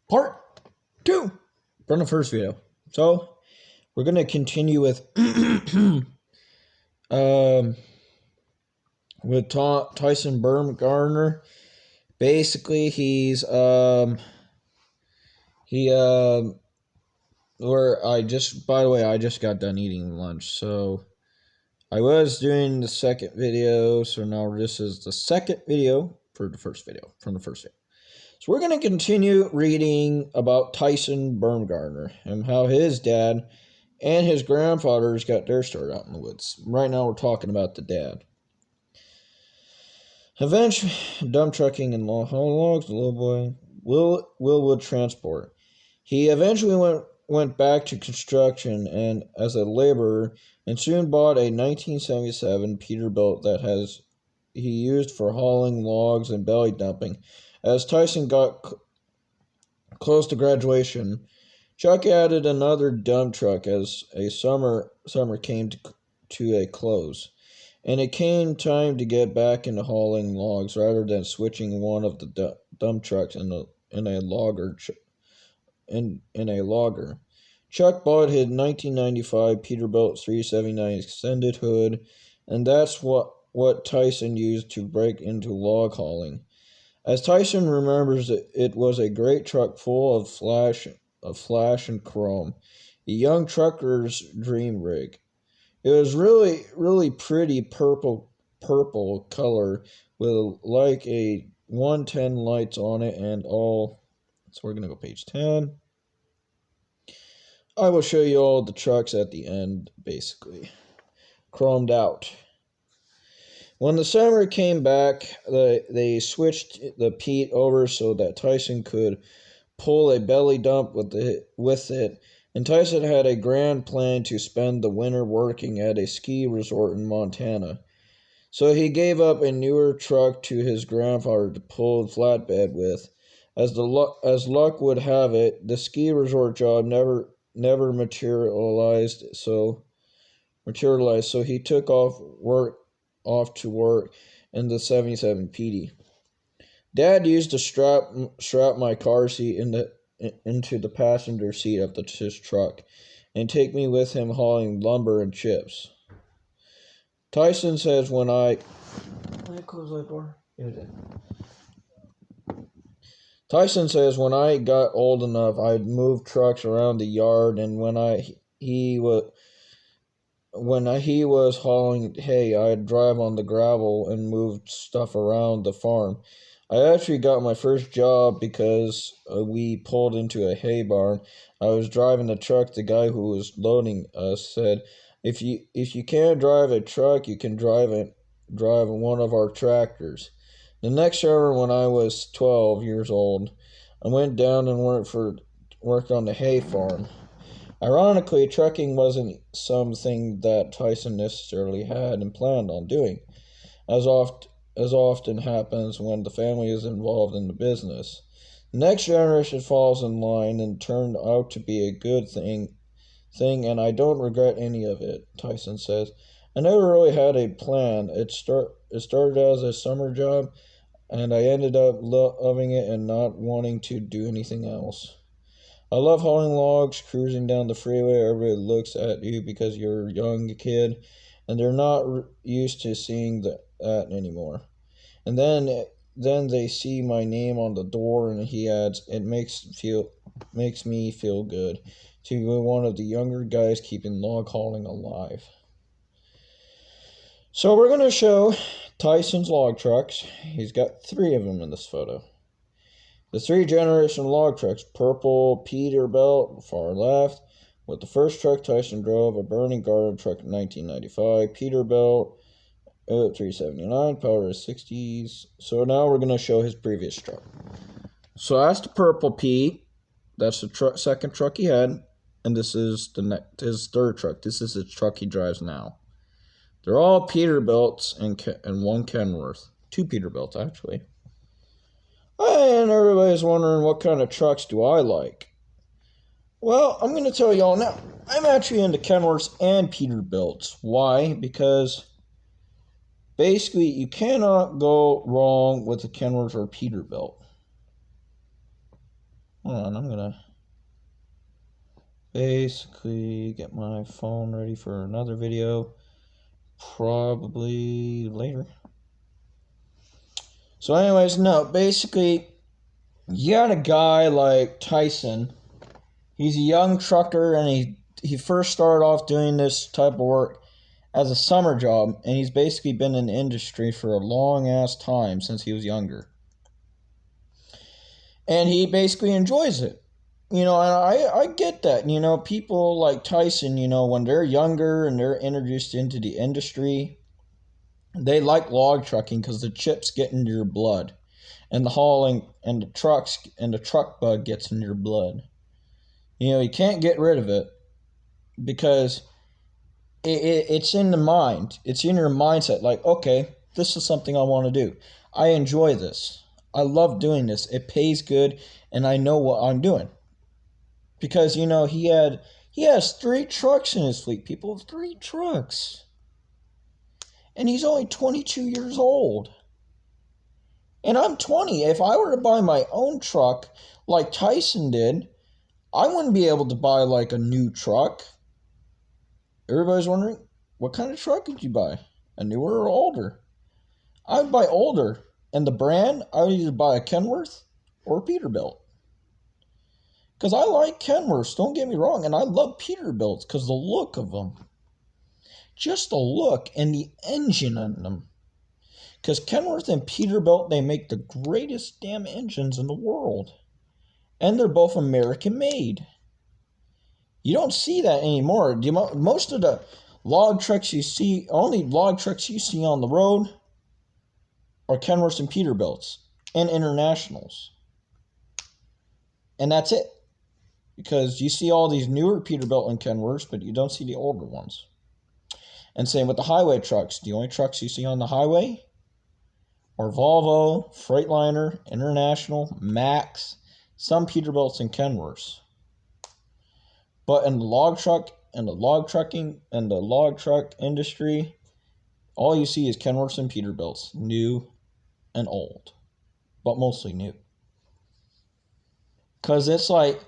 part 2 from the first video. So we're gonna continue with Tyson Baumgartner. Basically, he's where I just, by the way, I just got done eating lunch, so I was doing the second video, so now this is the second video for the first video, from the first video. So we're going to continue reading about Tyson Baumgartner and how his dad and his grandfathers got their start out in the woods. Right now we're talking about the dad. Eventually, dump trucking and hauling logs, the little boy, Willwood transport. He eventually went back to construction and as a laborer, and soon bought a 1977 Peterbilt that he used for hauling logs and belly dumping. As Tyson got close to graduation, Chuck added another dump truck as a summer came to a close, and it came time to get back into hauling logs rather than switching one of the dump trucks in a logger. Chuck bought his 1995 Peterbilt 379 extended hood, and that's what Tyson used to break into log hauling. As Tyson remembers, it was a great truck full of flash and chrome, a young trucker's dream rig. It was really, really pretty purple color with like a 110 lights on it and all. So we're going to go page 10. I will show you all the trucks at the end, basically. Chromed out. When the summer came back, they switched the Pete over so that Tyson could pull a belly dump with it, and Tyson had a grand plan to spend the winter working at a ski resort in Montana. So he gave up a newer truck to his grandfather to pull flatbed with. As luck would have it, the ski resort job never materialized, so he took off to work in the 77 PD. Dad used to strap my car seat into the passenger seat of his truck and take me with him hauling lumber and chips. Tyson says when I close that door. Tyson says when I got old enough, I'd move trucks around the yard, and when he was hauling hay, I'd drive on the gravel and move stuff around the farm. I actually got my first job because we pulled into a hay barn. I was driving the truck. The guy who was loading us said, "If you can't drive a truck, you can drive one of our tractors." The next summer, when I was 12 years old, I went down and worked on the hay farm. Ironically, trucking wasn't something that Tyson necessarily had and planned on doing, as often happens when the family is involved in the business. The next generation falls in line and turned out to be a good thing, and I don't regret any of it, Tyson says. I never really had a plan. It started as a summer job, and I ended up loving it and not wanting to do anything else. I love hauling logs, cruising down the freeway. Everybody looks at you because you're a young kid, and they're not used to seeing that anymore. And then they see my name on the door, and he adds, "It makes me feel good to be one of the younger guys keeping log hauling alive." So we're going to show Tyson's log trucks. He's got 3 of them in this photo. The 3-generation log trucks, purple Peterbilt, far left, with the first truck Tyson drove, a burning garden truck in 1995, Peterbilt, 379, power is 60s. So now we're going to show his previous truck. So that's the purple Pete. That's the second truck he had, and this is his third truck. This is the truck he drives now. They're all Peterbilts and one Kenworth. 2 Peterbilts, actually. And everybody's wondering, what kind of trucks do I like? Well, I'm going to tell y'all now. I'm actually into Kenworths and Peterbilts. Why? Because basically, you cannot go wrong with a Kenworth or Peterbilt. Hold on, I'm gonna basically get my phone ready for another video, probably later. So anyways, no, basically, you got a guy like Tyson. He's a young trucker, and he first started off doing this type of work as a summer job, and he's basically been in the industry for a long ass time since he was younger. And he basically enjoys it. And I get that. People like Tyson, when they're younger and they're introduced into the industry, they like log trucking because the chips get into your blood, and the hauling and the truck bug gets in your blood. You can't get rid of it because it's in the mind. It's in your mindset. Like, okay, this is something I want to do. I enjoy this. I love doing this. It pays good, and I know what I'm doing. Because he has 3 trucks in his fleet. People, 3 trucks, and he's only 22 years old. And I'm 20. If I were to buy my own truck like Tyson did, I wouldn't be able to buy like a new truck. Everybody's wondering, what kind of truck would you buy? A newer or older? I would buy older. And the brand, I would either buy a Kenworth or a Peterbilt. Because I like Kenworths, don't get me wrong, and I love Peterbilts because the look of them. Just the look and the engine on them. Because Kenworth and Peterbilt, they make the greatest damn engines in the world. And they're both American made. You don't see that anymore. Most of the log trucks you see, only log trucks you see on the road are Kenworths and Peterbilts and Internationals. And that's it. Because you see all these newer Peterbilt and Kenworths, but you don't see the older ones. And same with the highway trucks. The only trucks you see on the highway are Volvo, Freightliner, International, Max, some Peterbilts and Kenworths. But in the log truck and the log trucking and the log truck industry, all you see is Kenworths and Peterbilts, new and old, but mostly new. Because it's like,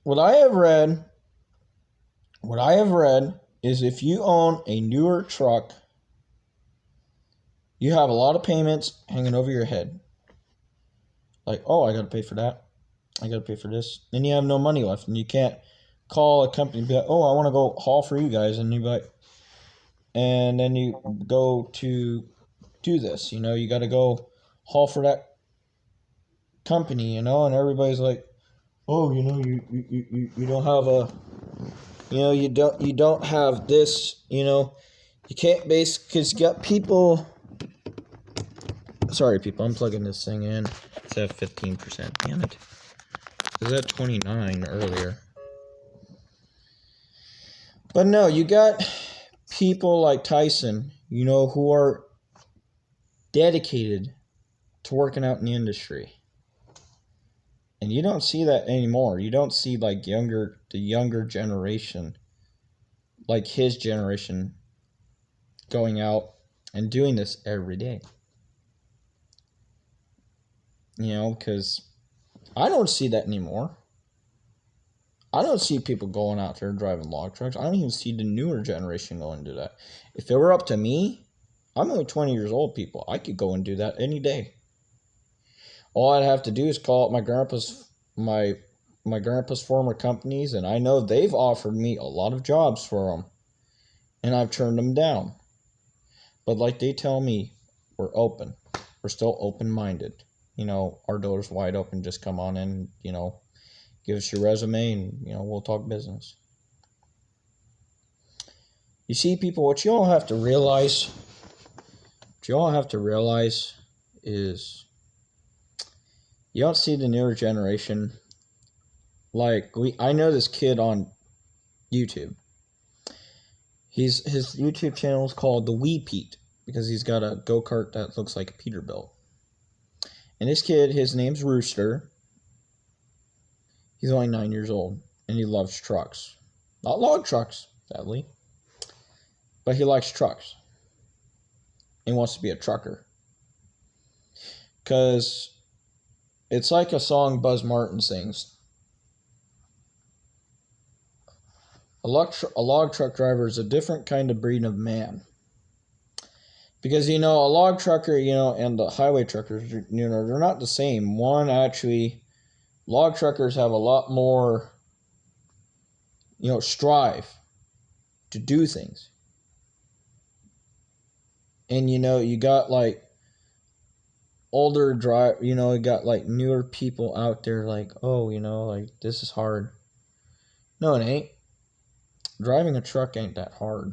what I have read is if you own a newer truck, you have a lot of payments hanging over your head. Like, oh, I got to pay for that. I got to pay for this. Then you have no money left, and you can't call a company and be like, oh, I want to go haul for you guys. And you like, and then you go to do this. You got to go haul for that company, and everybody's like, oh, you don't have a, you don't have this, you can't because you got people. Sorry, people, I'm plugging this thing in. It's at 15%. Damn it. It was at 29 earlier. But no, you got people like Tyson, who are dedicated to working out in the industry. And you don't see that anymore. You don't see like the younger generation, like his generation, going out and doing this every day. Because I don't see that anymore. I don't see people going out there driving log trucks. I don't even see the newer generation going to do that. If it were up to me, I'm only 20 years old, people. I could go and do that any day. All I'd have to do is call up my grandpa's former companies, and I know they've offered me a lot of jobs for them, and I've turned them down. But like they tell me, we're open. We're still open-minded. Our door's wide open. Just come on in, give us your resume, and, we'll talk business. You see, people, what you all have to realize is you don't see the newer generation. Like, I know this kid on YouTube. His YouTube channel is called The Wee Pete because he's got a go-kart that looks like a Peterbilt. And this kid, his name's Rooster. He's only 9 years old, and he loves trucks. Not log trucks, sadly. But he likes trucks. He wants to be a trucker. Because It's like a song Buzz Martin sings. A log truck driver is a different kind of breed of man. Because, a log trucker, and the highway truckers, they're not the same. Log truckers have a lot more, strive to do things. And, you got, like, older you got, like, newer people out there, like, oh, like, this is hard. No, it ain't. Driving a truck ain't that hard.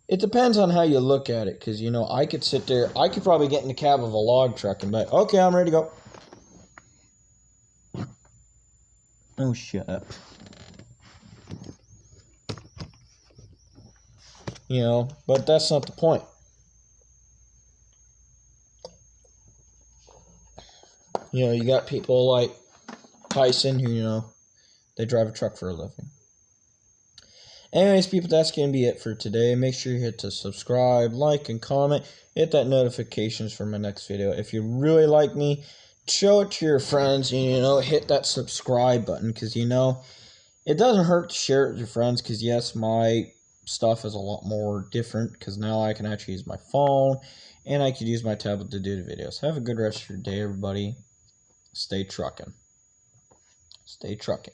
It depends on how you look at it, because, I could sit there, I could probably get in the cab of a log truck and be like, okay, I'm ready to go. Oh, shut up. But that's not the point. You got people like Tyson who, they drive a truck for a living. Anyways, people, that's going to be it for today. Make sure you hit to subscribe, like, and comment. Hit that notifications for my next video. If you really like me, show it to your friends. And, hit that subscribe button. Because, it doesn't hurt to share it with your friends. Because, yes, my stuff is a lot more different. Because now I can actually use my phone. And I can use my tablet to do the videos. Have a good rest of your day, everybody. Stay trucking. Stay trucking.